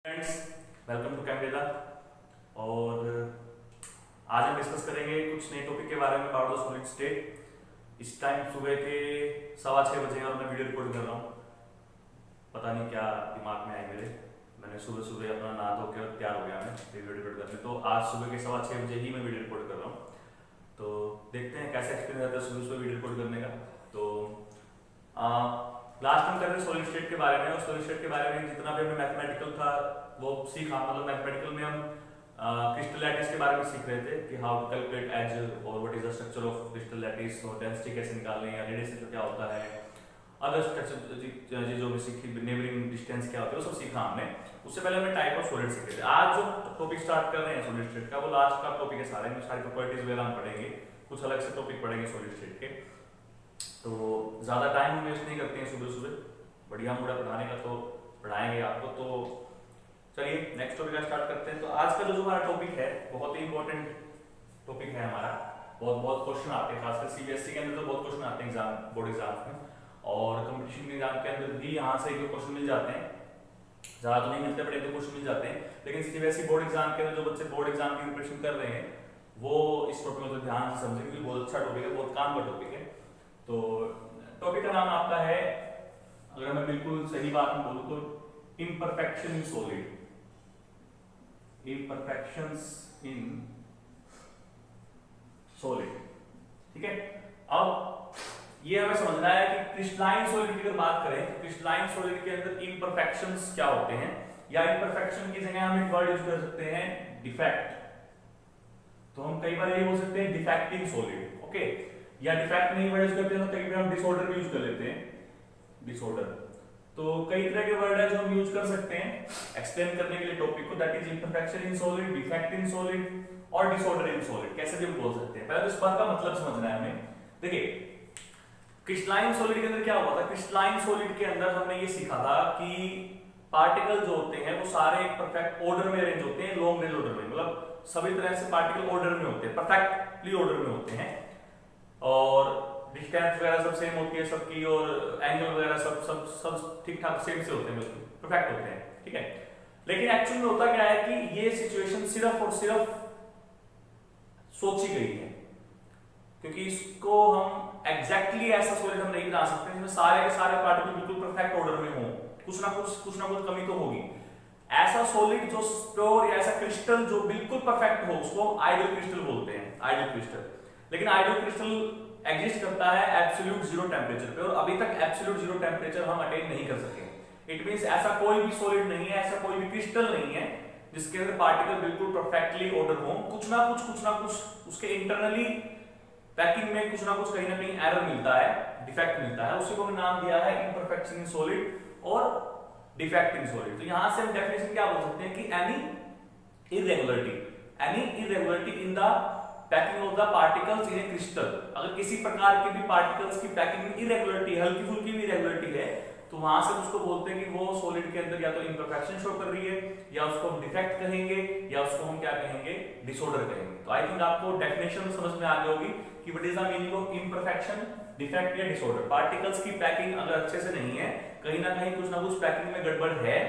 Friends, welcome to कैमरेदा। और आज हम डिस्कस करेंगे कुछ नए टॉपिक के बारे में अबाउट द सॉलिड स्टेट। इस टाइम सुबह के 6:15 बजे और मैं वीडियो रिकॉर्ड कर रहा हूँ। पता नहीं क्या दिमाग में आए मैंने सुबह सुबह अपना नहा धो के तैयार हो गया मैं वीडियो रिकॉर्ड करने। तो आज सुबह के 6:15 बजे ही मैं वीडियो रिकॉर्ड कर रहा हूँ। तो देखते हैं कैसा एक्सपीरियंस रहता है सुबह सुबह वीडियो रिकॉर्ड करने का। तो लास्ट हम कर रहे सॉलिड स्टेट के बारे में, और सॉलिड स्टेट के बारे में जितना भी हमें मैथमेटिकल था वो सीखा। मतलब मैथमेटिकल में हम क्रिस्टल लैटिस के बारे में सीख रहे थे कि हाउ टू कैलकुलेट एज और what is the structure of crystal lattice, और डेंसिटी कैसे निकालने या रेडियस क्या होता है, अदर स्ट्रक्चर जो भी सीखी, नेबरिंग डिस्टेंस क्या होती है वो सब सीखा हमने। उससे पहले हमने टाइप ऑफ सॉलिड सीखे थे। आज जो टॉपिक स्टार्ट कर रहे हैं सॉलिड स्टेट का वो लास्ट का टॉपिक है। सारे प्रॉपर्टीज वगैरह हम पढ़ेंगे, कुछ अलग से टॉपिक पढ़ेंगे सॉलिड स्टेट के। तो ज़्यादा टाइम हम वेस्ट नहीं करते हैं, सुबह सुबह बढ़िया मूड है पढ़ाने का, तो पढ़ाएंगे आपको। तो चलिए नेक्स्ट टॉपिक स्टार्ट करते हैं। तो आज का जो हमारा टॉपिक है बहुत ही इंपॉर्टेंट टॉपिक है हमारा। बहुत क्वेश्चन आते हैं, खासकर सीबीएसई के अंदर तो बहुत क्वेश्चन आते हैं एग्जाम, बोर्ड एग्जाम्स में, और कंपटीशन एग्जाम के अंदर भी यहाँ से एक क्वेश्चन मिल जाते हैं। ज़्यादा तो नहीं मिलते, बट एक दो क्वेश्चन मिल जाते हैं। लेकिन सीबीएसई बोर्ड एग्जाम के अंदर जो बच्चे बोर्ड एग्जाम की प्रिपरेशन कर रहे हैं वो इस टॉपिक को ध्यान से समझें, क्योंकि बहुत अच्छा टॉपिक है, बहुत काम का टॉपिक है। तो टॉपिक का नाम आपका है, अगर मैं बिल्कुल सही बात में बोलूं तो imperfection in solid, imperfections in solid. ठीक है, अब ये हमें समझना है कि क्रिस्टलाइन सॉलिड की अगर बात करें तो क्रिस्टलाइन सॉलिड के अंदर इम्परफेक्शंस क्या होते हैं, या इम्परफेक्शन की जगह हम एक वर्ड यूज कर सकते हैं डिफेक्ट। तो हम कई बार ये बोल सकते हैं डिफेक्टिंग सॉलिड, ओके, या डिफेक्ट नहीं वर्ड यूज करते हैं तो कई बार हम डिसऑर्डर भी यूज कर लेते हैं, डिसऑर्डर। तो कई तरह के वर्ड है जो हम यूज कर सकते हैं एक्सप्लेन करने के लिए टॉपिक को, that is imperfection in solid, defect in solid और डिसऑर्डर इन सॉलिड, कैसे भी हम बोल सकते हैं। पहले तो इस बात का मतलब समझना है हमें। देखिए क्रिस्टलाइन सॉलिड के अंदर क्या हुआ था, क्रिस्टलाइन सॉलिड के अंदर हमने ये सीखा था कि पार्टिकल जो होते हैं वो सारे परफेक्ट ऑर्डर में अरेंज होते हैं, लॉन्ग रेंज ऑर्डर में, मतलब सभी तरह से पार्टिकल ऑर्डर में होते हैं, परफेक्टली ऑर्डर में होते हैं, और डिस्टेंस वगैरह सब सेम होती है सबकी, और एंगल वगैरह सब सब सब ठीक ठाक सेम से होते हैं, बिल्कुल परफेक्ट होते हैं। ठीक है, लेकिन एक्चुअल में होता क्या है कि ये सिचुएशन सिर्फ और सिर्फ सोची गई है, क्योंकि इसको हम एग्जैक्टली ऐसा सॉलिड हम नहीं बना सकते जिसमें सारे के सारे पार्टिकल बिल्कुल परफेक्ट ऑर्डर में हो, कुछ ना कुछ कमी तो होगी। ऐसा सॉलिड जो प्योर या ऐसा क्रिस्टल जो बिल्कुल परफेक्ट हो उसको आइडियल क्रिस्टल बोलते हैं, आइडियल क्रिस्टल। लेकिन आइडियल क्रिस्टल एग्जिस्ट करता है एब्सोल्यूट जीरो टेम्परेचर पे, और अभी तक एब्सोल्यूट जीरो टेम्परेचर हम अटेन नहीं कर सके। इट मींस ऐसा कोई भी सॉलिड नहीं है, ऐसा कोई भी क्रिस्टल नहीं है जिसके अंदर पार्टिकल बिल्कुल परफेक्टली ऑर्डर हो। कुछ ना कुछ उसके इंटरनली पैकिंग में कुछ ना कुछ कहीं ना कहीं एरर मिलता है, डिफेक्ट मिलता है। उसी को हमने नाम दिया है इम्परफेक्शन इन सॉलिड और डिफेक्ट इन सॉलिड। तो यहां से हम डेफिनेशन क्या बोल सकते हैं कि any irregularity in the packing of the particles in A crystal. अगर किसी प्रकार के भी पार्टिकल्स की पैकिंग में इरेगुलरिटी, हल्की फुल्की भी इरेगुलरिटी है, तो वहां से उसको बोलते हैं कि वो सॉलिड के अंदर या तो इम्परफेक्शन शो कर रही है, या उसको हम डिफेक्ट कहेंगे, या उसको हम क्या कहेंगे, डिसऑर्डर कहेंगे। तो आई थिंक आपको डेफिनेशन समझ में आ गई होगी कि what is the meaning of imperfection, defect या डिसऑर्डर। पार्टिकल्स की पैकिंग अगर अच्छे से नहीं है, कहीं ना कुछ पैकिंग में गड़बड़ है,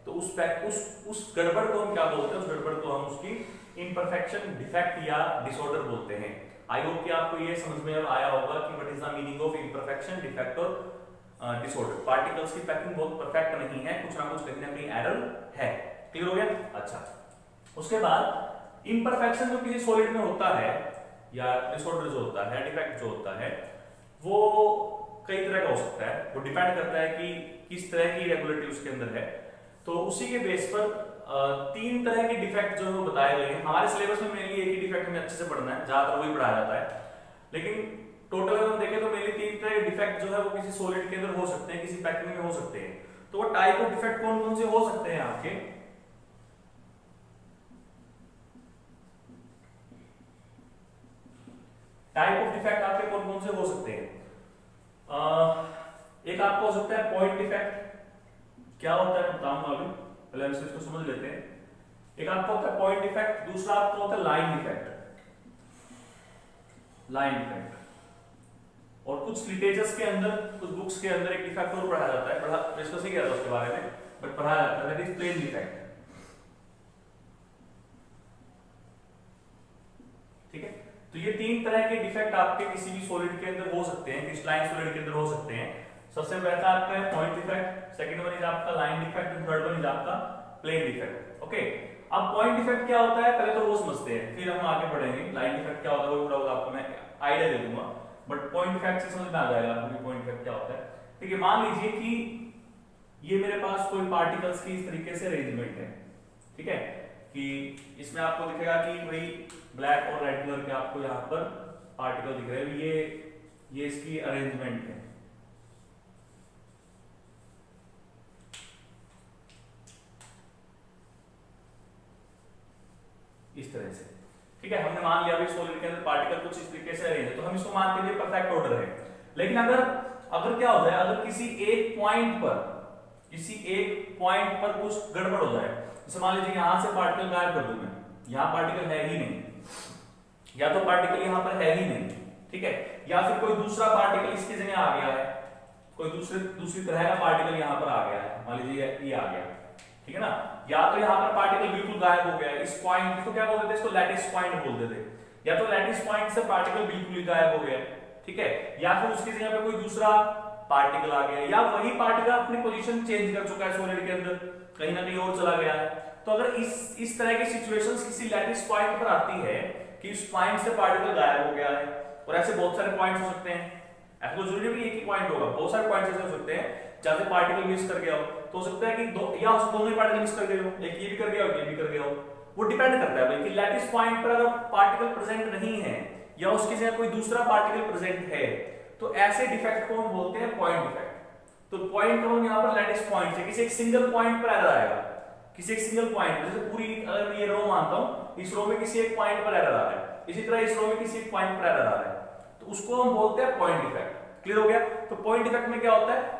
तो उस गड़बड़ को हम क्या बोलते हैं, उस गड़बड़ को हम उसकी इम्परफेक्शन, डिफेक्ट या डिसऑर्डर बोलते हैं। आई होप कि आपको ये समझ में आया होगा कि what is the meaning of imperfection, defect और डिसऑर्डर। पार्टिकल्स की पैकिंग बहुत परफेक्ट नहीं है, कुछ ना कुछ कहीं ना कहीं एरर है। क्लियर हो गया? अच्छा, उसके बाद इम्परफेक्शन जो किसी सॉलिड में होता है, या डिसऑर्डर जो होता है, डिफेक्ट जो होता है, वो कई तरह का हो सकता है। वो डिपेंड करता है कि किस तरह की इरेगुलरिटी उसके अंदर है। तो उसी के बेस पर तीन तरह के डिफेक्ट जो बताए गए हैं। हमारे सिलेबस में मेनली एक ही डिफेक्ट हमें अच्छे से पढ़ना है, ज्यादातर वही पढ़ाया जाता है, लेकिन टोटल अगर हम देखें तो मेनली तीन तरह के डिफेक्ट जो है वो किसी सॉलिड के अंदर हो सकते हैं, किसी पैकिंग में हो सकते हैं। तो वो टाइप ऑफ डिफेक्ट कौन कौन से हो सकते हैं आपके, टाइप ऑफ डिफेक्ट आपके कौन कौन से हो सकते हैं? एक आपको हो सकता है पॉइंट डिफेक्ट। क्या होता है बताऊंगा अभी, पहले हम इसको समझ लेते हैं। एक आपका होता है पॉइंट डिफेक्ट, दूसरा आपका होता है लाइन डिफेक्ट, लाइन डिफेक्ट। और कुछ लिटरेचर्स के अंदर, कुछ बुक्स के अंदर एक डिफेक्ट और पढ़ाया जाता है, डिस्कस ही किया था उसके बारे में, बट पढ़ाया जाता है, दैट इज प्लेन डिफेक्ट। तो ये तीन तरह के डिफेक्ट आपके किसी भी सॉलिड के अंदर हो सकते हैं, क्रिस्टलाइन सॉलिड के अंदर हो सकते हैं। सबसे पहला आपका है point defect, second one is आपका line defect and third one is आपका प्लेन डिफेक्ट। ओके, अब पॉइंट डिफेक्ट क्या होता है पहले तो वो समझते हैं, फिर हम आगे बढ़ेंगे। लाइन डिफेक्ट क्या होता है वो थोड़ा आपको मैं आइडिया दे दूंगा, बट पॉइंट डिफेक्ट से समझ में आ जाएगा आपको पॉइंट डिफेक्ट क्या होता है। ठीक है, मान लीजिए कि ये मेरे पास कोई पार्टिकल्स की इस तरीके से अरेंजमेंट है, ठीक है, कि इसमें आपको दिखेगा कि भाई ब्लैक और रेड कलर के आपको यहाँ पर पार्टिकल दिख रहे हैं, ये इसकी अरेंजमेंट है। इस तरह से, ठीक है, हमने मान लिया भाई सॉलिड के अंदर पार्टिकल कुछ इस तरीके से अरेंज है, तो हम इसको मानते हैं परफेक्ट ऑर्डर है। लेकिन अगर क्या हो जाए, अगर किसी एक पॉइंट पर कुछ गड़बड़ हो जाए, जैसे मान लीजिए यहां से पार्टिकल गायब कर दूं मैं, यहां पार्टिकल है ही नहीं, या तो पार्टिकल यहां पर है ही नहीं, ठीक है, या फिर कोई दूसरा पार्टिकल इसकी जगह आ गया है, कोई दूसरी तरह का पार्टिकल यहां पर आ गया है, मान लीजिए ये आ गया, ठीक है ना, या तो यहां पर पार्टिकल बिल्कुल गायब हो गया है, इस पॉइंट इसको क्या बोलते थे, इसको लैटिस पॉइंट बोलते थे, या तो लैटिस पॉइंट से पार्टिकल बिल्कुल ही गायब हो गया, ठीक है, या फिर उसकी जगह पे कोई दूसरा पार्टिकल आ गया, या वही पार्टिकल अपनी पोजीशन चेंज कर चुका है सॉलिड के अंदर, कहीं ना कहीं और चला गया है। तो अगर इस तरह की सिचुएशंस किसी लैटिस पॉइंट पर आती है कि उस पॉइंट से पार्टिकल गायब हो गया है, और ऐसे बहुत सारे पॉइंट्स हो सकते हैं, ऐसा तो जरूरी नहीं एक ही पॉइंट होगा, बहुत सारे पॉइंट्स ऐसे हो सकते हैं जहां से पार्टिकल मिस कर गया हो, तो हो सकता है कि दोनों ही पार्टिकल मिस कर गए हो, एक ये भी कर गया हो, ये भी कर गया हो, वो डिपेंड करता है भाई कि लैटिस पॉइंट पर अगर पार्टिकल प्रेजेंट नहीं है या उसकी जगह कोई दूसरा पार्टिकल प्रेजेंट है, तो ऐसे डिफेक्ट को हम बोलते हैं पॉइंट डिफेक्ट। तो पॉइंट का हम यहाँ पर लैटिस पॉइंट से किसी एक सिंगल पॉइंट पर एरर आएगा, किसी एक सिंगल पॉइंट, जैसे पूरी अगर मैं ये रो मानता हूं, इस रो में किसी एक पॉइंट पर एरर आ रहा है, इसी तरह इस रो में किसी एक पॉइंट पर एरर आ रहा है, तो उसको हम बोलते हैं पॉइंट डिफेक्ट। क्लियर हो गया? तो पॉइंट डिफेक्ट में क्या होता है,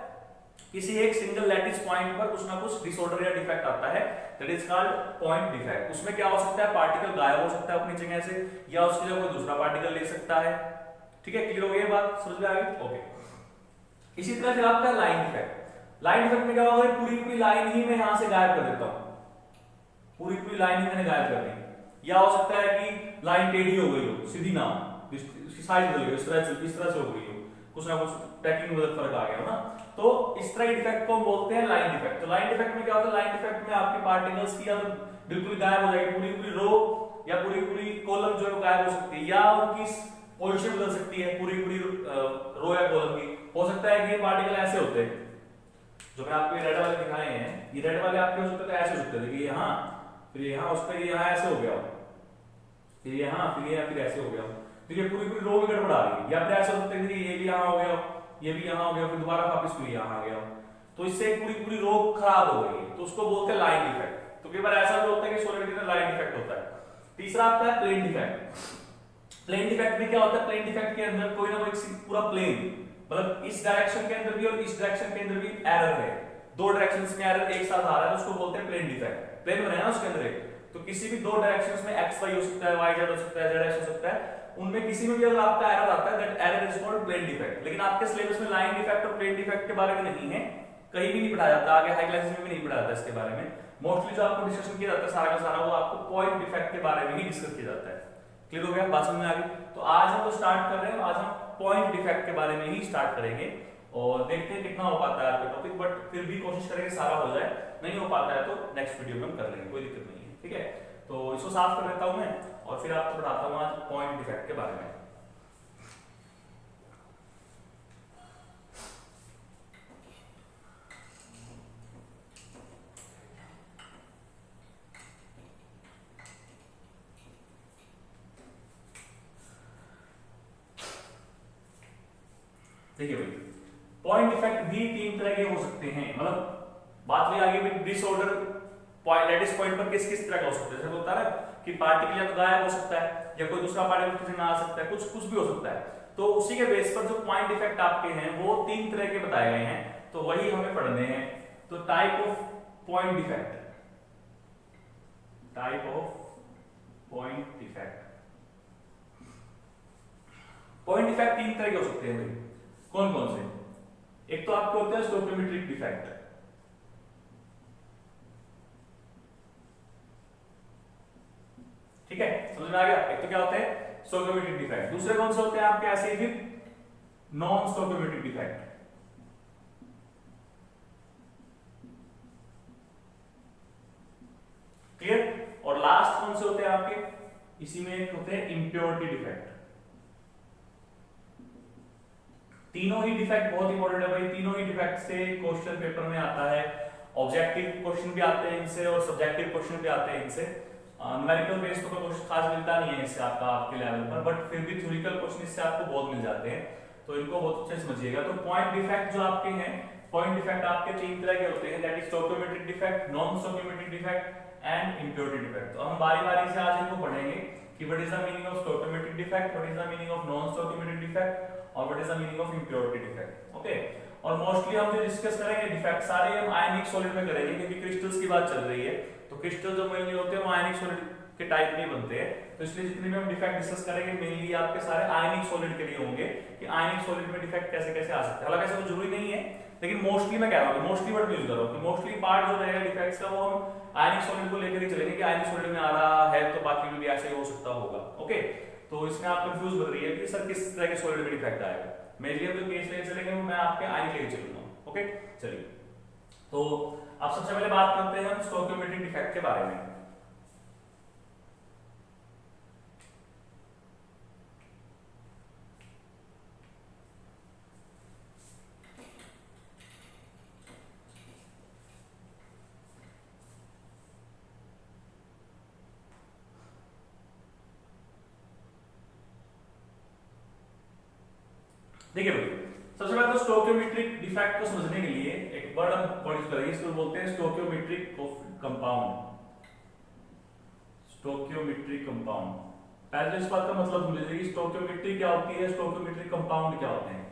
किसी एक सिंगल लैटिस पॉइंट पर कुछ ना कुछ डिसऑर्डर या डिफेक्ट आता है, that is called point defect. उसमें क्या हो सकता है, पार्टिकल गायब हो सकता है अपनी जगह से, या उसकी जगह कोई दूसरा पार्टिकल ले सकता है। ठीक है, क्लियर हो गई बात, समझ में आ गई? ओके। इसी तरह फिर आपका लाइन डिफेक्ट। लाइन डिफेक्ट में क्या होगा, पूरी लाइन ही मैं यहां से गायब कर देता हूं, पूरी लाइन ही मैंने गायब कर दी, या हो सकता है कि लाइन टेढ़ी हो गई हो, सीधी ना हो, उसकी साइज बदल गई, इस तरह से हो गई हो, कुछ ना कुछ टैकिंग में फर्क आ गया हो ना, तो इस तरह डिफेक्ट को हम बोलते हैं लाइन डिफेक्ट। तो लाइन डिफेक्ट में क्या होता है, लाइन डिफेक्ट में आपके पार्टिकल्स की बिल्कुल गायब हो जाएगी, पूरी रो या पूरी कॉलम जो है गायब हो सकती है, या उनकी पोजीशन बदल सकती है, पूरी रो या कॉलम की। हो सकता है कि ये पार्टिकल ऐसे होते हैं जो मैं आपको रेड वाले दिखाए हैं, ये रेड वाले आपके हो सकते थे ऐसे हो सकते थे कि यहाँ, फिर यहाँ, उसका ये यहाँ ऐसे हो गया, फिर यहाँ, फिर ऐसे हो गया, तो ये पूरी रो में गड़बड़ आ रही है, या फिर ऐसे हो सकते थे ये भी यहाँ हो गया, ये भी यहाँ हो गया, फिर दोबारा वापस कोई यहाँ आ गया, तो इससे पूरी रो खराब हो गई, तो उसको बोलते हैं लाइन डिफेक्ट। तो कई बार ऐसा भी होता है कि सॉलिड के अंदर लाइन डिफेक्ट होता है। तीसरा आता है प्लेन डिफेक्ट। प्लेन डिफेक्ट में क्या होता है, प्लेन डिफेक्ट के अंदर कोई ना कोई पूरा प्लेन, मतलब इस डायरेक्शन के अंदर भी और इस डायरेक्शन के अंदर भी एरर है, दो डायरेक्शंस में एरर एक साथ आ रहा है, तो उसको बोलते हैं प्लेन डिफेक्ट। प्लेन बना है ना उसके अंदर एक, तो किसी भी दो डायरेक्शंस में एक्स वाई हो सकता है, वाई जेड हो सकता है, जेड एक्स हो सकता है, उनमें किसी में भी अगर आपका एरर आता है, that error is called plane defect. लेकिन आपके सिलेबस में लाइन डिफेक्ट और प्लेन डिफेक्ट के बारे में नहीं है, कहीं भी नहीं पढ़ाया जाता, आगे हाई क्लासेस में भी नहीं पढ़ाया जाता इसके बारे में। मोस्टली जो आपको डिस्कशन किया जाता है सारा का सारा, वो आपको पॉइंट डिफेक्ट के बारे में ही डिस्कस किया जाता है। क्लियर हो गया, बात समझ में आ गई? तो आज हम तो स्टार्ट कर रहे हैं, आज हम पॉइंट डिफेक्ट के बारे में ही स्टार्ट करेंगे, और देखते हैं कितना हो पाता है आपका टॉपिक, बट फिर भी कोशिश करेंगे सारा हो जाए, नहीं हो पाता है तो नेक्स्ट वीडियो में हम कर लेंगे, कोई दिक्कत नहीं है। ठीक है, तो इसको साफ कर लेता हूं मैं, और फिर आपको बताता हूं आज पॉइंट डिफेक्ट के बारे में। देखिए भाई, पॉइंट डिफेक्ट भी तीन तरह के हो सकते हैं, मतलब बात भी आगे भी डिसऑर्डर लैटिस पॉइंट पर किस तरह का हो सकता है, जैसे होता है कि पार्टिकल या तो गायब हो सकता है, या कोई दूसरा पार्टिकल किसी में आ सकता है, कुछ भी हो सकता है। तो उसी के बेस पर जो पॉइंट डिफेक्ट आपके हैं वो तीन तरह के बताए गए हैं, तो वही हमें पढ़ने हैं। तो type of point defect, type of point defect. Point defect तीन तरह के हो सकते हैं भाई, कौन कौन से? एक तो आपके होते हैं स्टोइकोमेट्रिक डिफेक्ट, ठीक है, समझ में आ गया? एक तो क्या होते हैं स्टोइकोमेट्रिक डिफेक्ट। दूसरे कौन से होते हैं आपके acidic, non stoichiometric defect. Clear. और लास्ट कौन से होते हैं आपके, इसी में एक होते हैं इम्प्योरिटी डिफेक्ट। तीनों ही डिफेक्ट बहुत इंपॉर्टेंट है भाई, तीनों ही डिफेक्ट से क्वेश्चन पेपर में आता है। ऑब्जेक्टिव क्वेश्चन भी आते हैं इनसे और सब्जेक्टिव क्वेश्चन भी आते हैं इनसे। न्यूमेरिकल बेस तो कोई क्वेश्चन खास मिलता नहीं है इससे आपका आपके लेवल पर, बट फिर भी थ्योरेटिकल क्वेश्चन इससे आपको बहुत मिल जाते हैं, तो इनको बहुत अच्छे से समझिएगा। तो पॉइंट डिफेक्ट जो आपके हैं, पॉइंट डिफेक्ट आपके तीन तरह के होते हैं, that is stoichiometric defect, non stoichiometric defect and impurity defect. तो हम बारी बारी से आज इनको पढ़ेंगे कि what is the meaning of stoichiometric defect, what is the meaning of non stoichiometric defect और what is the meaning of impurity defect. Okay, और मोस्टली हम जो डिस्कस करेंगे डिफेक्ट सारे हम आयनिक सॉलिड में करेंगे, क्योंकि क्रिस्टल्स की बात चल रही है। तो क्रिस्टल जो मेनली होते हैं वो आयनिक सॉलिड के टाइप नहीं बनते हैं, तो इसलिए जितने भी हम डिफेक्ट डिस्कस करेंगे मेनली आपके सारे आयनिक सॉलिड के लिए होंगे कि आयनिक सॉलिड में डिफेक्ट कैसे कैसे आ सकते हैं। हालांकि ऐसा जरूरी नहीं है, लेकिन मोस्टली मैं कह रहा हूं, मोस्टली वर्ड यूज कर रहा हूं कि मोस्टली पार्ट जो रहेगा डिफेक्ट्स का वो हम आयनिक सॉलिड को लेकर ही चलेंगे कि आयनिक सॉलिड में आ रहा है तो बाकी में भी ऐसे ही हो सकता होगा। ओके, तो इसमें आप कंफ्यूज कर रही है कि सर किस तरह के सॉलिड में डिफेक्ट आएगा। मेनली हम जो केस लेके चलेंगे वो मैं आपके आयनिक लेके चलूंगा। ओके, चलिए, तो अब सबसे पहले बात करते हैं हम स्टोइकोमेट्रिक डिफेक्ट के बारे में। देखिए भाई, सबसे पहले तो स्टोइकोमेट्रिक डिफेक्ट को समझने के लिए एक वर्ड हम यूज करेंगे, इसको बोलते हैं स्टोइकोमेट्रिक कंपाउंड। स्टोइकोमेट्रिक कंपाउंड, पहले तो इस बात का मतलब समझ लीजिए कि स्टोइकोमेट्री क्या होती है, स्टोइकोमेट्रिक कंपाउंड क्या होते हैं।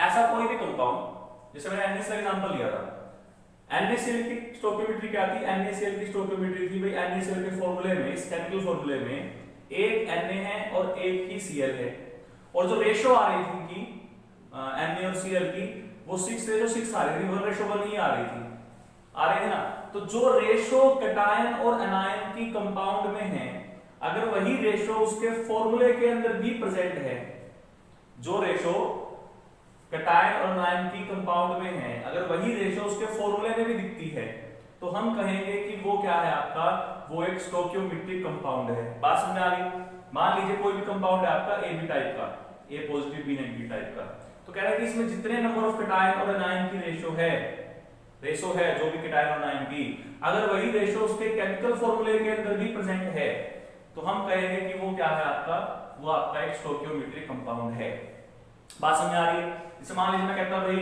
ऐसा कोई भी कंपाउंड, जैसे मैंने NaCl का एग्जांपल लिया था, NaCl की स्टोइकोमेट्री क्या थी, NaCl की स्टोइकोमेट्री थी भाई NaCl के फार्मूले में, इस केमिकल फार्मूले में एक Na है और एक ही Cl है, और जो रेशो आ रही थी उनकी Na और Cl की वो 6:6 आ रही थी, 1:1 ही आ रही थी, आ रही है ना। तो जो रेशो कैटायन और एनायन की कंपाउंड में है, अगर वही रेशो उसके फॉर्मूले के अंदर भी प्रेजेंट है, जो रेशो कैटायन और एनायन की कंपाउंड में है अगर वही रेशो उसके फॉर्मूले में भी दिखती है, तो हम कहेंगे कि वो क्या है आपका, वो एक स्टोइकोमेट्रिक कंपाउंड है। बात समझ आ गई। मान लीजिए कोई भी कंपाउंड है आपका AB टाइप का, A positive B negative type का, तो कह रहा है कि इसमें जितने नंबर ऑफ कैटायन और एनायन की रेशो है जो भी कैटायन और एनायन की, अगर वही रेशो उसके केमिकल फॉर्मूले के अंदर भी प्रेजेंट है, तो हम कहेंगे कि वो क्या है आपका, वो आपका एक स्टोइकोमेट्रिक कंपाउंड है। बात समझ आ रही है। जैसे मान लीजिए मैं कहता भाई,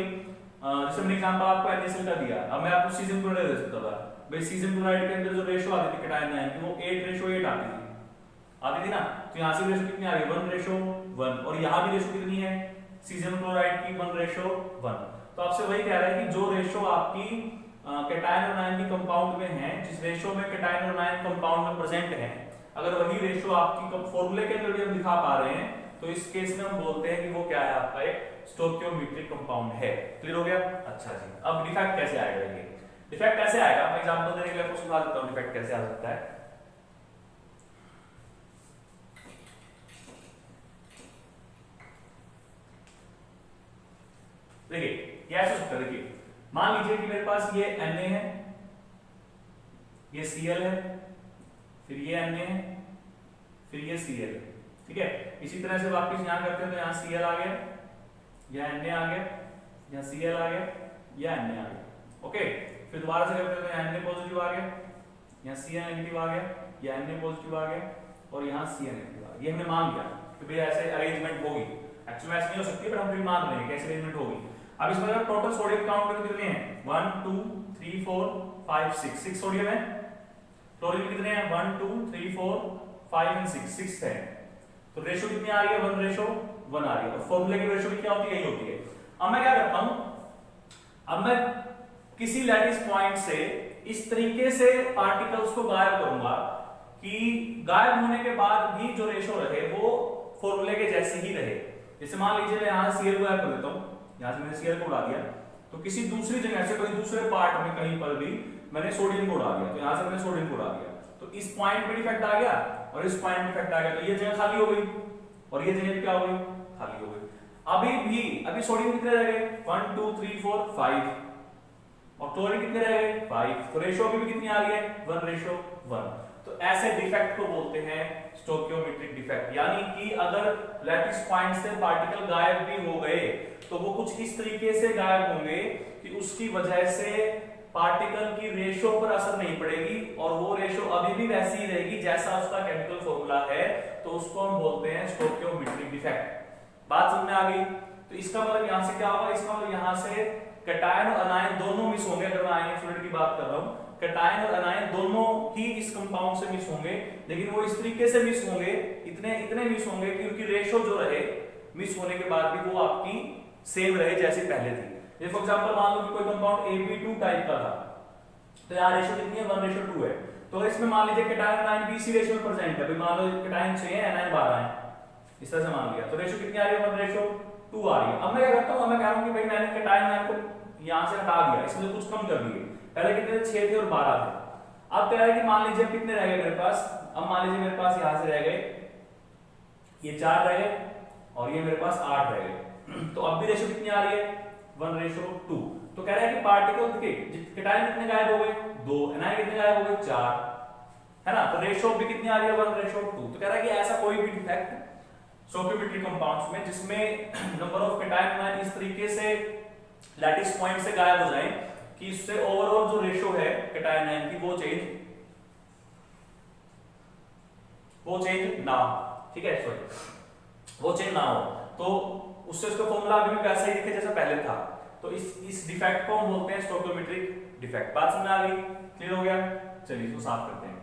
जैसे मैंने एग्जांपल आपको NaCl का दिया, अब मैं आपको सीजन क्लोराइड दे सकता था भाई। सीजन क्लोराइड के अंदर जो रेशो आती थी कैटायन एनायन की, वो 8:8 आती थी ना। तो यहाँ से रेशो कितनी आ रही है, 1:1, और यहाँ भी रेशो कितनी है सीजन क्लोराइड की, 1:1। तो आपसे वही कह रहा है कि जो रेशो आपकी कैटायन और एनायन की कंपाउंड में है, जिस रेशो में कैटायन और एनायन कंपाउंड में प्रेजेंट है, अगर वही रेशो आपकी फॉर्मूले के अंदर भी हम दिखा पा रहे हैं, तो इस केस में हम बोलते हैं कि वो क्या है आपका एक स्टोइकोमेट्रिक कंपाउंड है। क्लियर हो गया। अच्छा जी, अब डिफेक्ट कैसे आएगा, ये डिफेक्ट कैसे आएगा, मैं एग्जांपल देने के लिए आपको समझा देता हूं डिफेक्ट कैसे आ सकता है। देखिए क्या ऐसा सकता है, देखिए मान लीजिए कि मेरे पास ये Na है, ये Cl है, फिर ये Na है, फिर ये Cl है, ठीक है। इसी तरह से वापस यहां करते हैं तो यहाँ Cl आ गया, यहाँ Na आ गया, यहाँ Cl आ गया, यहाँ Na आ गया। ओके, फिर दोबारा से करते हैं तो यहाँ Na पॉजिटिव आ गया, यहाँ Cl नेगेटिव आ गया, यहाँ Na पॉजिटिव आ गया, और यहाँ Cl नेगेटिव आ गया। ये हमने मान लिया कि भाई ऐसे अरेंजमेंट होगी। एक्चुअली ऐसे नहीं हो सकती, पर हम फिर मान लेंगे कैसे अरेंजमेंट होगी। अब इसमें अगर टोटल सोडियम काउंट करें कितने हैं, 1 2 3 4 5 6 सोडियम है। क्लोरीन कितने हैं, 1 2 3 4 5 एंड 6 है। तो रेशो कितनी आ रही है, 1:1 आ रही है, और फॉर्मूले की रेशो भी क्या होती है, यही होती है। अब मैं क्या करता हूं, अब मैं किसी लैटिस पॉइंट से इस तरीके से पार्टिकल्स को गायब करूंगा कि गायब होने के बाद भी जो रेशो रहे वो फॉर्मूले के जैसे ही रहे। जैसे मान लीजिए मैं यहाँ Cl को गायब कर देता हूँ, यहाँ से मैंने Cl को उड़ा दिया, तो किसी दूसरी जगह से कोई दूसरे पार्ट में कहीं पर भी मैंने सोडियम को उड़ा दिया, तो यहाँ से मैंने सोडियम को उड़ा दिया, तो इस पॉइंट पे डिफेक्ट आ गया, और इस पॉइंट में इफेक्ट आ गया, तो ये जगह खाली हो गई और ये जगह क्या हो गई, खाली हो गई। अभी सोडियम कितने रह गए, 1 2 3 4 5, और क्लोरीन कितने रह गए, 5। तो रेशो अभी भी कितनी आ रही है, 1:1। तो ऐसे डिफेक्ट को बोलते हैं स्टोइकियोमेट्रिक डिफेक्ट, यानी कि अगर लैटिस पॉइंट से पार्टिकल गायब भी हो गए तो वो कुछ इस तरीके से गायब होंगे कि उसकी वजह से पार्टिकल की रेशो पर असर नहीं पड़ेगी और वो रेशो अभी भी वैसी ही रहेगी जैसा उसका केमिकल फॉर्मूला है, तो उसको हम बोलते हैं स्टोइकियोमेट्रिक डिफेक्ट। बात समझ में आ गई? तो इसका मतलब यहां से क्या होगा, इसका मतलब यहां से कैटायन और अनायन दोनों मिस होंगे। अगर मैं आयनिक फ्लूइड की बात कर रहा हूं, कैटायन और अनायन दोनों ही इस कंपाउंड से मिस होंगे, लेकिन वो इस तरीके से मिस होंगे, इतने मिस होंगे कि उनकी रेशो जो रहे मिस होने के बाद भी वो आपकी सेम रहे जैसे पहले थी। जैसे फॉर एग्जांपल मान लो कि कोई कंपाउंड Ab2 टाइप का था, तो यहाँ रेशो कितनी है, 1:2 है। तो इसमें मान लीजिए कैटायन अनायन भी इसी रेशो में प्रेजेंट है। मान लो कैटायन 6 है, अनायन 12 है, इस तरह से मान लिया, तो रेशो कितनी आ रही है, 1:2 आ रही है। अब मैं क्या करता हूँ, मैं कह रहा हूँ कि भाई मैंने कैटायन अनायन को यहाँ से हटा दिया, इसमें कुछ कम कर दिए। पहले कितने थे, 6 थे और 12 थे। अब क्या है कि मान लीजिए कितने रह गए मेरे पास, अब मान लीजिए मेरे पास यहाँ से रह गए ये 4 रह गए और ये मेरे पास 8 रह गए। तो अब भी रेशो कितनी आ रही है, 1:2। तो कह रहा है कि पार्टिकल के कैटायन कितने गायब हो गए, 2, एनायन कितने गायब हो गए, 4, है ना। तो रेशो भी कितनी आ रही है, 1:2। तो कह रहा है कि ऐसा कोई भी डिफेक्ट स्टोइकियोमेट्रिक कंपाउंड्स में जिसमें नंबर ऑफ कैटायन आयन इस तरीके से लैटिस पॉइंट से गायब हो जाए कि इससे ओवरऑल जो रेशो है कैटायन आयन की वो चेंज ना हो, ठीक है, सॉरी वो चेंज ना हो, तो उससे उसका फॉर्मूला अभी भी वैसा ही दिखे जैसा पहले था। तो इस डिफेक्ट को हम बोलते हैं स्टोइकियोमेट्रिक डिफेक्ट। बात समझ आ गई, क्लियर हो गया? चलिए इसको साफ करते हैं।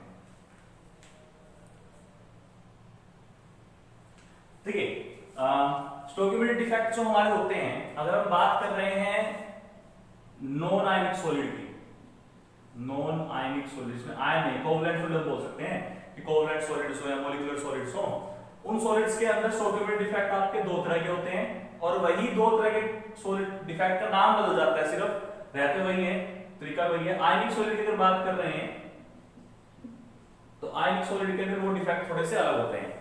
ठीक है, स्टोइकियोमेट्रिक डिफेक्ट जो हमारे होते हैं, अगर हम बात कर रहे हैं नॉन आयनिक सॉलिड की, नॉन आयनिक सॉलिड जिसमें आयन नहीं, कोवैलेंट सॉलिड बोल सकते हैं कि कोवैलेंट सॉलिड्स हो या मॉलिक्यूलर सॉलिड्स हो, उन सॉलिड्स के अंदर स्टोइकियोमेट्रिक डिफेक्ट आपके 2 तरह के होते हैं और वही 2 तरह के सॉलिड डिफेक्ट का नाम बदल जाता है, सिर्फ रहते वही है, तरीका वही है। आयनिक सॉलिड की अगर बात कर रहे हैं तो आयनिक सॉलिड के अंदर वो डिफेक्ट थोड़े से अलग होते हैं।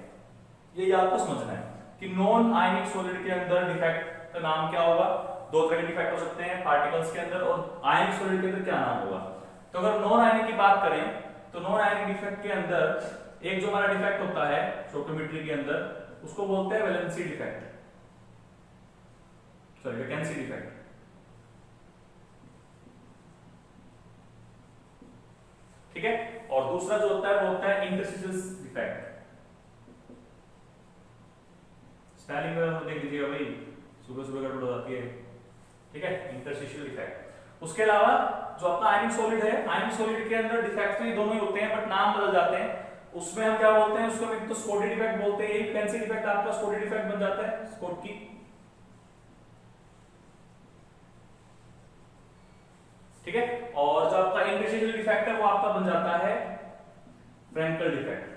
ये आपको समझना है कि नॉन आयनिक सॉलिड के अंदर डिफेक्ट का नाम क्या होगा। 2 तरह के डिफेक्ट हो सकते हैं पार्टिकल्स के अंदर, और आयनिक सॉलिड के अंदर क्या नाम होगा। तो अगर नॉन आयनिक की बात करें तो नॉन आयनिक डिफेक्ट के अंदर एक जो हमारा डिफेक्ट होता है स्टोइकियोमेट्री के अंदर, उसको बोलते हैं valency defect, sorry vacancy defect. ठीक है, और दूसरा जो होता है वो होता है इंटरस्टिशियल डिफेक्ट। स्पेलिंग में देख लीजिएगा भाई, सुबह सुबह गड़बड़ हो जाती है। ठीक है, इंटरस्टिशियल डिफेक्ट। उसके अलावा जो अपना आयनिक सॉलिड है, आयनिक सॉलिड के अंदर डिफेक्ट्स भी दोनों ही होते हैं बट नाम बदल जाते हैं। उसमें हम क्या बोलते हैं, उसको हम तो स्कोटी डिफेक्ट बोलते हैं। एक वैकेंसी डिफेक्ट आपका स्कोटी डिफेक्ट बन जाता है, स्कोटकी। ठीक है, और जो आपका इंटरस्टिशियल डिफेक्ट है वो आपका बन जाता है फ्रैंकल डिफेक्ट।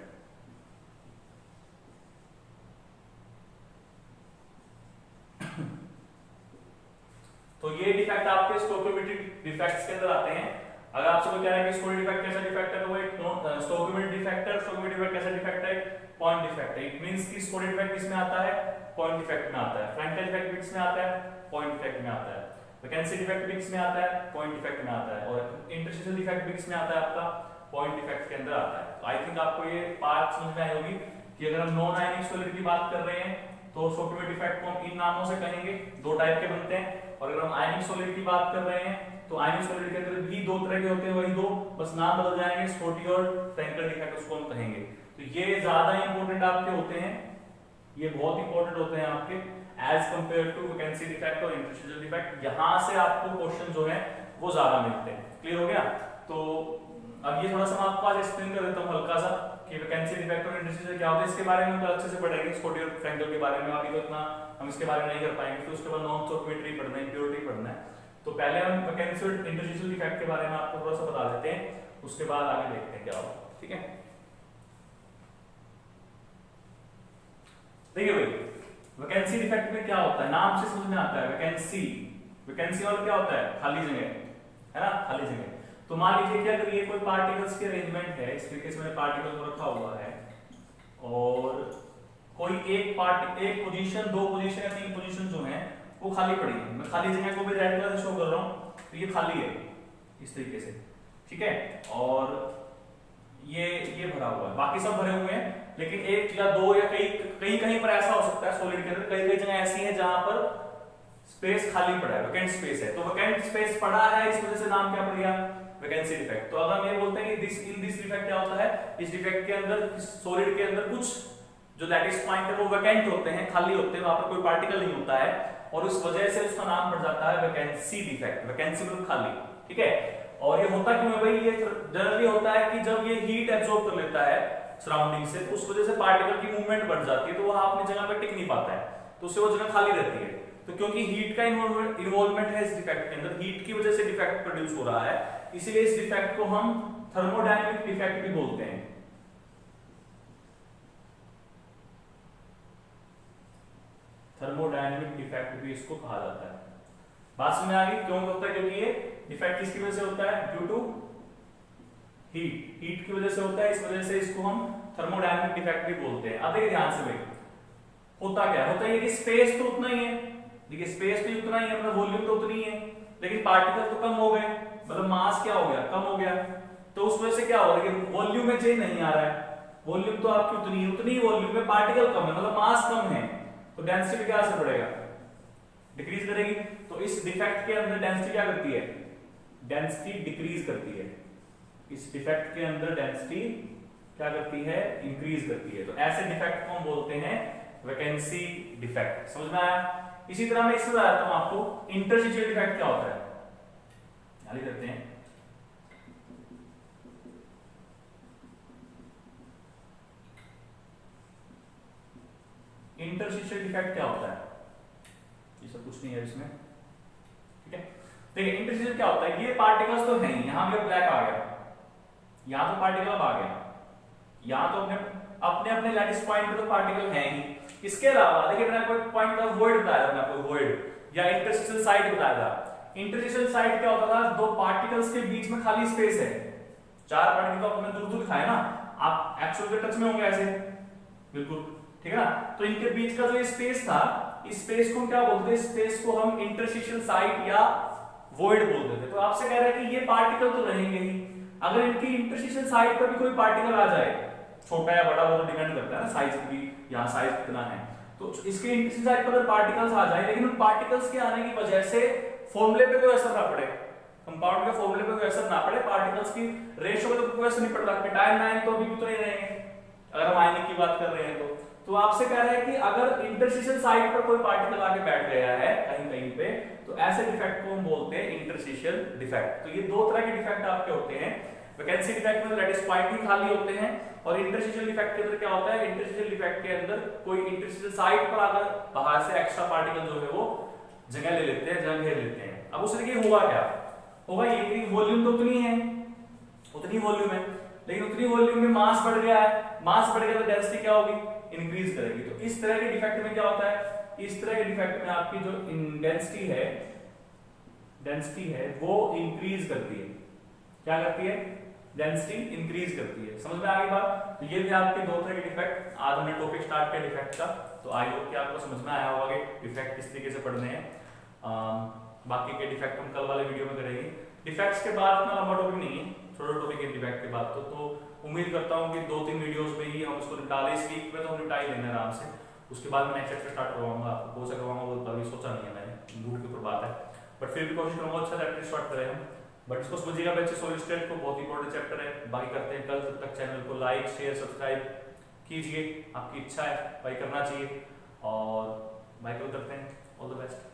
तो ये डिफेक्ट आपके स्टोइकियोमेट्रिक डिफेक्ट्स के अंदर आते हैं। अगर आपसे कोई कह रहा है कि स्कोटी डिफेक्ट कैसा डिफेक्ट है, तो वो एक स्टोइकियोमेट्रिक डिफेक्ट है। स्टोइकियोमेट्रिक डिफेक्ट कैसा डिफेक्ट है, पॉइंट डिफेक्ट है। इट मींस कि स्कोटी डिफेक्ट किसमें आता है, पॉइंट डिफेक्ट में आता है। फ्रैंकल डिफेक्ट किसमें आता है, पॉइंट डिफेक्ट में आता है। वैकेंसी डिफेक्ट भी किसमें आता है, पॉइंट डिफेक्ट में आता है। और इंटरस्टिशियल डिफेक्ट भी किसमें आता है, आपका पॉइंट डिफेक्ट के अंदर आता है। तो आई थिंक आपको ये बात समझ में आई होगी कि अगर हम नॉन आयनिक सॉलिड की बात कर रहे हैं तो स्टोइकियोमेट्रिक डिफेक्ट को हम इन नामों से कहेंगे, 2 टाइप के बनते हैं। और अगर हम आयनिक सॉलिड की बात कर रहे हैं तो आयनिक सॉलिड के अंदर भी 2 तरह के होते हैं, वही 2, बस नाम बदल जाएंगे, स्कोटी और फ्रैंकल डिफेक्ट उसको हम कहेंगे। तो ये ज्यादा इंपॉर्टेंट आपके होते हैं, ये बहुत इंपॉर्टेंट होते हैं आपके as compared to vacancy defect और इंटरस्टिशियल डिफेक्ट। यहां से आपको क्वेश्चन जो है वो ज्यादा मिलते हैं। क्लियर हो गया? तो अब ये थोड़ा सा मैं आपको आज एक्सप्लेन कर देता हूं हल्का सा कि वैकेंसी डिफेक्ट और इंटरस्टिशियल क्या होता है। इसके बारे में हम अच्छे से पढ़ेंगे, स्कोटी और फ्रैंकल के बारे में। अभी तो इतना हम इसके बारे में नहीं कर पाएंगे, फिर उसके बाद नॉन स्टोइकियोमेट्री पढ़ना है, इम्प्योरिटी पढ़ना है। तो पहले हम वैकेंसी और इंटरस्टिशियल डिफेक्ट के बारे में आपको थोड़ा सा बता देते हैं, उसके बाद आगे देखते हैं क्या होगा। ठीक है, देखिए भाई वैकेंसी डिफेक्ट में क्या होता है, नाम से समझ में आता है। वैकेंसी, वैकेंसी और क्या होता है, खाली जगह, है ना, खाली जगह। तो मान लीजिए कि अगर ये कोई पार्टिकल्स की अरेंजमेंट है, इस तरीके से मैंने पार्टिकल को रखा हुआ है, और कोई एक पोजीशन, दो पोजीशन या तीन पोजीशन जो है वो खाली पड़ी है। मैं खाली जगह को भी रेड कलर से शो कर रहा हूँ, तो ये खाली है इस तरीके से, ठीक है। और ये भरा हुआ है, बाकी सब भरे हुए हैं, लेकिन एक या दो या कहीं पर ऐसा हो सकता है सॉलिड के अंदर, कई जगह ऐसी है जहां पर स्पेस खाली पड़ा है, वैकेंट स्पेस है। तो वैकेंट स्पेस पड़ा है, इस वजह से नाम क्या पड़ गया, वैकेंसी डिफेक्ट। तो अगर हम ये बोलते हैं कि इन दिस डिफेक्ट क्या होता है, इस डिफेक्ट के अंदर, सॉलिड के अंदर कुछ जो लैटिस पॉइंट है वो वैकेंट होते हैं, खाली होते हैं, वहां पर कोई पार्टिकल नहीं होता है, और उस वजह से उसका नाम पड़ जाता है वैकेंसी डिफेक्ट। वैकेंसी मतलब खाली, ठीक है। और ये होता क्यों है भाई, ये जनरली होता है कि जब ये हीट एब्जॉर्ब कर लेता है सराउंडिंग से, तो उस वजह से पार्टिकल की मूवमेंट बढ़ जाती है, तो वो अपनी जगह पर टिक नहीं पाता है, तो उससे वो जगह खाली रहती है। तो क्योंकि हीट का इन्वॉल्वमेंट है इस डिफेक्ट के अंदर, हीट की वजह से डिफेक्ट प्रोड्यूस हो रहा है, इसीलिए इस डिफेक्ट को हम थर्मोडायनामिक डिफेक्ट भी बोलते हैं। थर्मोडायनामिक डिफेक्ट भी इसको कहा जाता है। बात समझ आ गई क्यों होता है, क्योंकि ये डिफेक्ट किसकी वजह से होता है, ड्यू टू हीट की वजह से होता है, इस वजह से इसको हम थर्मोडायनामिक डिफेक्ट भी बोलते हैं। अब देखिए ध्यान से भाई, होता क्या होता है कि स्पेस तो उतना ही है, देखिए स्पेस तो उतना ही है, मतलब वॉल्यूम तो उतनी ही है, लेकिन पार्टिकल तो कम हो गए, मतलब मास क्या हो गया, कम हो गया। तो उस वजह से क्या हो रहा है कि वॉल्यूम में चेंज नहीं आ रहा है, वॉल्यूम तो आपकी उतनी वॉल्यूम में पार्टिकल कम है, मतलब मास कम है, तो डेंसिटी क्या असर पड़ेगा, डिक्रीज करेगी। तो इस डिफेक्ट के अंदर डेंसिटी क्या करती है, डेंसिटी डिक्रीज करती है। इस डिफेक्ट के अंदर डेंसिटी क्या करती है, इंक्रीज करती है। तो ऐसे डिफेक्ट को हम बोलते हैं वैकेंसी डिफेक्ट। समझ में आया। इसी तरह मैं इससे बताता हूं आपको इंटरस्टिशियल डिफेक्ट क्या होता है, यानी करते हैं। इंटरस्टिशियल डिफेक्ट क्या होता है, ये सब कुछ नहीं है इसमें, ठीक है। देखिए इंटरस्टिशियल क्या होता है, ये पार्टिकल्स तो हैं, यहां भी ब्लैक आ गया, यहां तो पार्टिकल अब आ गया, यहां तो अपने अपने लैटिस पॉइंट पे तो पार्टिकल है ही। इसके अलावा देखिए मैंने आपको पॉइंट का वॉइड बताया था, मैंने आपको वॉइड या इंटरस्टिशियल साइड बताया था। इंटरस्टिशियल साइड क्या होता था, दो पार्टिकल्स के बीच में खाली स्पेस है, चार पार्टिकल तो आपने दूर दूर दिखाया ना, आप एक्चुअल के टच में होंगे ऐसे, बिल्कुल ठीक है ना। तो इनके बीच का जो ये स्पेस था, इस स्पेस को हम क्या बोलते हैं, स्पेस को हम इंटरस्टिशियल साइड या वॉइड बोलते थे। तो आपसे कह रहा है कि ये पार्टिकल तो रहेंगे ही, अगर इनकी इंटरस्टिशियल साइड पर भी कोई पार्टिकल आ जाए, छोटा या बड़ा वो तो डिपेंड करता है ना साइज की, यहाँ साइज कितना है, तो इसके इंटरस्टिशियल साइड पर अगर पार्टिकल्स आ जाए, लेकिन उन पार्टिकल्स के आने की वजह से फॉर्मूले पे कोई असर ना पड़े, कंपाउंड के फॉर्मूले पे कोई असर ना पड़े, पार्टिकल्स की रेशियो पे तो कोई असर नहीं पड़ रहा, केटायन आयन तो अभी भी तो नहीं रहेंगे अगर हम आयनिक की बात कर रहे हैं तो आपसे कह रहा है कि अगर इंटरस्टिशियल साइड पर कोई पार्टिकल आके बैठ गया है कहीं कहीं पे, तो ऐसे डिफेक्ट को हम बोलते हैं इंटरस्टिशियल डिफेक्ट। तो ये दो तरह के डिफेक्ट आपके होते हैं, वैकेंसी डिफेक्ट में लैटिस पॉइंट ही खाली होते हैं, और इंटरस्टिशियल डिफेक्ट के अंदर क्या होता है, इंटरस्टिशियल डिफेक्ट के अंदर कोई इंटरस्टिशियल साइड पर अगर बाहर से एक्स्ट्रा पार्टिकल जो है वो जगह ले लेते हैं, जगह घेर लेते हैं। अब उस तरीके हुआ क्या होगा, ये कि वॉल्यूम तो उतनी है, उतनी वॉल्यूम है, लेकिन उतनी वॉल्यूम में मास बढ़ गया है, मास बढ़ गया तो डेंसिटी क्या होगी, इंक्रीज करेगी। तो इस तरह के डिफेक्ट में क्या होता है, इस तरह के डिफेक्ट में आपकी जो डेंसिटी है वो इंक्रीज करती है, क्या करती है, डेंसिटी इंक्रीज करती है। समझ में आ गई बात। तो ये थे आपके दो तरह के डिफेक्ट। आज हमने टॉपिक स्टार्ट किया डिफेक्ट का, तो आई होप कि आपको समझ में आया होगा कि डिफेक्ट किस तरीके से पढ़ने हैं। बाकी के डिफेक्ट हम कल वाले वीडियो में करेंगे। डिफेक्ट्स के बाद इतना लंबा टॉपिक नहीं है, छोटा टॉपिक है डिफेक्ट के बाद। तो उम्मीद करता हूँ कि 2-3 वीडियोस में ही हम इसको निपटा लें, इस वीक में तो हम निपटा ही लेंगे आराम से। उसके बाद मैं नेक्स्ट चैप्टर स्टार्ट करवाऊंगा, आपको कौन सा करवाऊंगा वो अभी सोचा नहीं है मैंने, मूड के ऊपर बात है, बट फिर भी कोशिश करूंगा अच्छा चैप्टर स्टार्ट करें हम। बट इसको समझिएगा बच्चे, सॉलिड स्टेट को बहुत इंपॉर्टेंट चैप्टर है। बाकी करते हैं कल, तब तक चैनल को लाइक शेयर सब्सक्राइब कीजिए, आपकी इच्छा है भाई करना चाहिए, और बाय कल करते हैं। All the best.